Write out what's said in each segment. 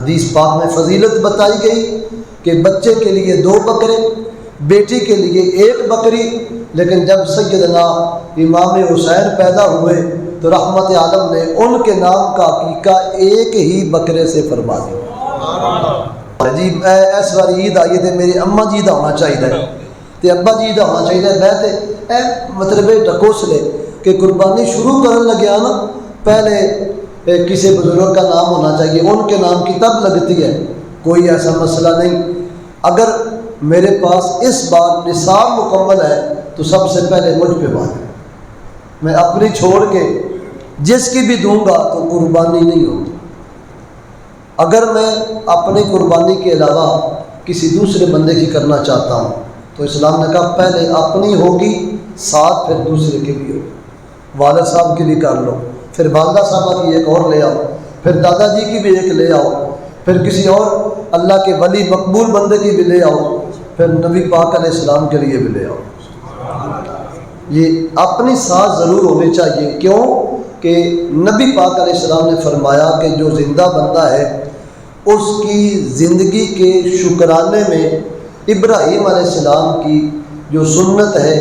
حدیث پاک میں فضیلت بتائی گئی کہ بچے کے لیے 2 بکرے، بیٹی کے لیے 1 بکری، لیکن جب سیدنا امام حسین پیدا ہوئے تو رحمت عالم نے ان کے نام کا عقیقہ 1 ہی بکرے سے فرما دیا۔ جی اس بار عید آئی تے میری اما جی دا ہونا چاہیے تے ابا جی دا ہونا چاہیے، میں تے مطلب ٹکوس لے کہ قربانی شروع کرن لگیا نا پہلے کسی بزرگ کا نام ہونا چاہیے، ان کے نام کی تب لگتی ہے، کوئی ایسا مسئلہ نہیں۔ اگر میرے پاس اس بار نصاب مکمل ہے تو سب سے پہلے مجھ پہ بات ہے، میں اپنی چھوڑ کے جس کی بھی دوں گا تو قربانی نہیں ہوگی۔ اگر میں اپنی قربانی کے علاوہ کسی دوسرے بندے کی کرنا چاہتا ہوں تو اسلام نے کہا پہلے اپنی ہوگی ساتھ پھر دوسرے کی بھی ہوگی۔ والد صاحب کی بھی کر لو، پھر والدہ صاحبہ کی ایک اور لے آؤ، پھر دادا جی کی بھی ایک لے آؤ، پھر کسی اور اللہ کے ولی مقبول بندے کی بھی لے آؤ، پھر نبی پاک علیہ السلام کے لیے بھی لے آؤ۔ یہ اپنی ساتھ ضرور ہونی چاہیے، کیوں کہ نبی پاک علیہ السلام نے فرمایا کہ جو زندہ بندہ ہے اس کی زندگی کے شکرانے میں ابراہیم علیہ السلام کی جو سنت ہے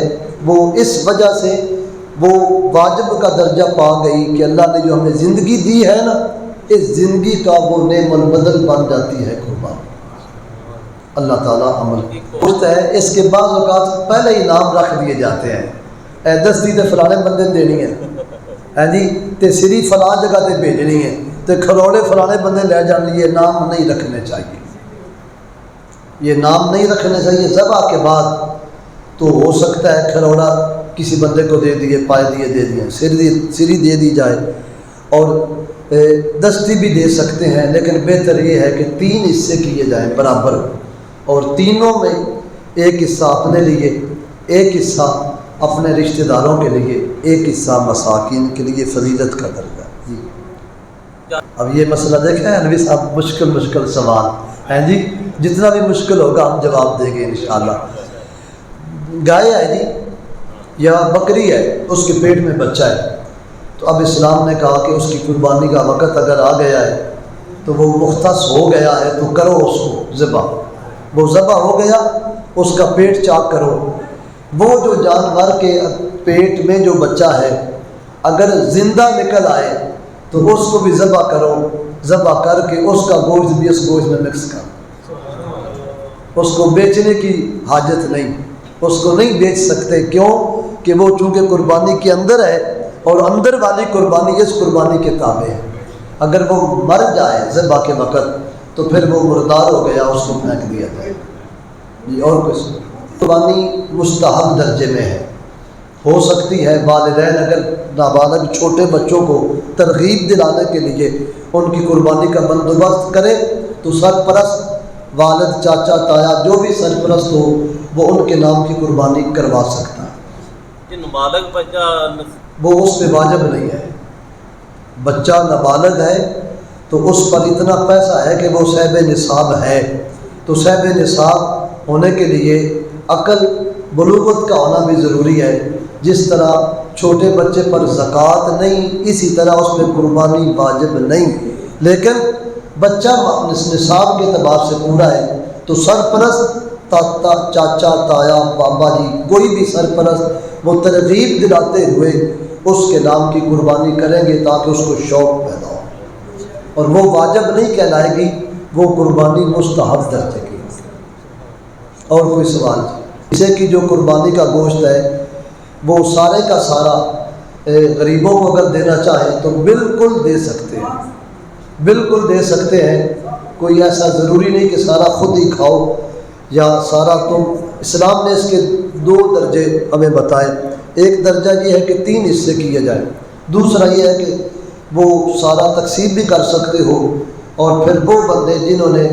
وہ اس وجہ سے وہ واجب کا درجہ پا گئی کہ اللہ نے جو ہمیں زندگی دی ہے نا، اس زندگی کا وہ نعم البدل بن جاتی ہے قربان۔ اللہ تعالیٰ عمل پوچھتا ہے، اس کے بعض اوقات پہلے ہی نام رکھ دیے جاتے ہیں، اے دستی تے فلانے بندے دینی ہے جی، تے سری فلاں جگہ تے بھیجنی ہے، تے کھروڑے فلانے بندے لے جانے، یہ نام نہیں رکھنے چاہیے، یہ نام نہیں رکھنے چاہیے۔ ذبح کے بعد تو ہو سکتا ہے کھروڑا کسی بندے کو دے دیے، پائے دیے دے دیے، سری دے دی جائے، اور دستی بھی دے سکتے ہیں، لیکن بہتر یہ ہے کہ 3 حصے کیے جائیں برابر، اور تینوں میں 1 حصہ اپنے لیے، 1 حصہ اپنے رشتہ داروں کے لیے، 1 حصہ مساکین کے لیے، فضیلت کا درجہ۔ جی اب یہ مسئلہ دیکھیں انوی صاحب، مشکل سوال ہیں جی، جتنا بھی مشکل ہوگا ہم جواب دیں گے انشاءاللہ۔ گائے ہے جی یا بکری ہے، اس کے پیٹ میں بچہ ہے، تو اب اسلام نے کہا کہ اس کی قربانی کا وقت اگر آ گیا ہے تو وہ مختص ہو گیا ہے تو کرو اس کو ذبح، وہ ذبح ہو گیا، اس کا پیٹ چاک کرو۔ وہ جو جانور کے پیٹ میں جو بچہ ہے اگر زندہ نکل آئے تو اس کو بھی ذبح کرو، ذبح کر کے اس کا گوشت بھی اس گوشت میں مکس کرو، اس کو بیچنے کی حاجت نہیں، اس کو نہیں بیچ سکتے، کیوں کہ وہ چونکہ قربانی کے اندر ہے، اور اندر والی قربانی اس قربانی کے تابع ہے۔ اگر وہ مر جائے ذبح کے وقت تو پھر وہ مردار ہو گیا، اس کو پھینک دیا جائے۔ یہ اور کچھ قربانی مستحب درجے میں ہے، ہو سکتی ہے والدین اگر نابالغ چھوٹے بچوں کو ترغیب دلانے کے لیے ان کی قربانی کا بندوبست کرے تو سرپرست والد، چاچا، تایا، جو بھی سرپرست ہو وہ ان کے نام کی قربانی کروا سکتا ہے۔ نابالغ بچہ وہ اس پہ واجب نہیں ہے، بچہ نابالغ ہے تو اس پر اتنا پیسہ ہے کہ وہ صاحب نصاب ہے، تو صاحب نصاب ہونے کے لیے عقل بلوغت کا ہونا بھی ضروری ہے۔ جس طرح چھوٹے بچے پر زکوٰۃ نہیں، اسی طرح اس پہ قربانی واجب نہیں، لیکن بچہ نصاب کے اعتبار سے پورا ہے تو سرپرست چاچا، تایا، بابا جی، کوئی بھی سرپرست وہ ترغیب دلاتے ہوئے اس کے نام کی قربانی کریں گے تاکہ اس کو شوق پیدا ہو، اور وہ واجب نہیں کہلائے گی، وہ قربانی مستحب درجے کی۔ اور کوئی سوال؟ اسے کی جو قربانی کا گوشت ہے وہ سارے کا سارا غریبوں کو اگر دینا چاہیں تو بالکل دے سکتے ہیں، بالکل دے سکتے ہیں، کوئی ایسا ضروری نہیں کہ سارا خود ہی کھاؤ یا سارا تم۔ اسلام نے اس کے 2 درجے ہمیں بتائے، ایک درجہ یہ ہے کہ 3 حصے کیے جائیں، دوسرا یہ ہے کہ وہ سارا تقسیم بھی کر سکتے ہو، اور پھر وہ بندے جنہوں نے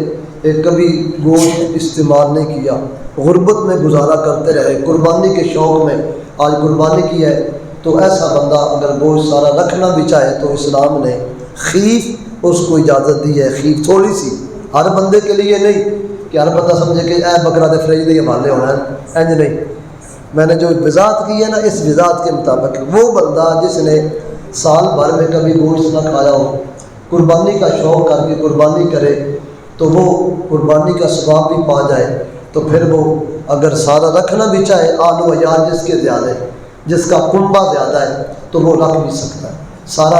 کبھی گوشت استعمال نہیں کیا، غربت میں گزارا کرتے رہے، قربانی کے شوق میں آج قربانی کی ہے، تو ایسا بندہ اگر گوشت سارا رکھنا بھی چاہے تو اسلام نے خیف اس کو اجازت دی ہے، خیف تھوڑی سی، ہر بندے کے لیے نہیں کہ ہر بندہ سمجھے کہ اے بکرا دے فریج دے حوالے ہونا ہے، انج نہیں۔ میں نے جو وضاحت کی ہے نا، اس وضاحت کے مطابق وہ بندہ جس نے سال بھر میں کبھی گوشت نہ کھایا ہو، قربانی کا شوق کر کے قربانی کرے تو وہ قربانی کا ثواب بھی پا جائے، تو پھر وہ اگر سارا رکھنا بھی چاہے، آل و عیال جس کے زیادہ ہے، جس کا کنبہ زیادہ ہے، تو وہ رکھ بھی سکتا ہے سارا۔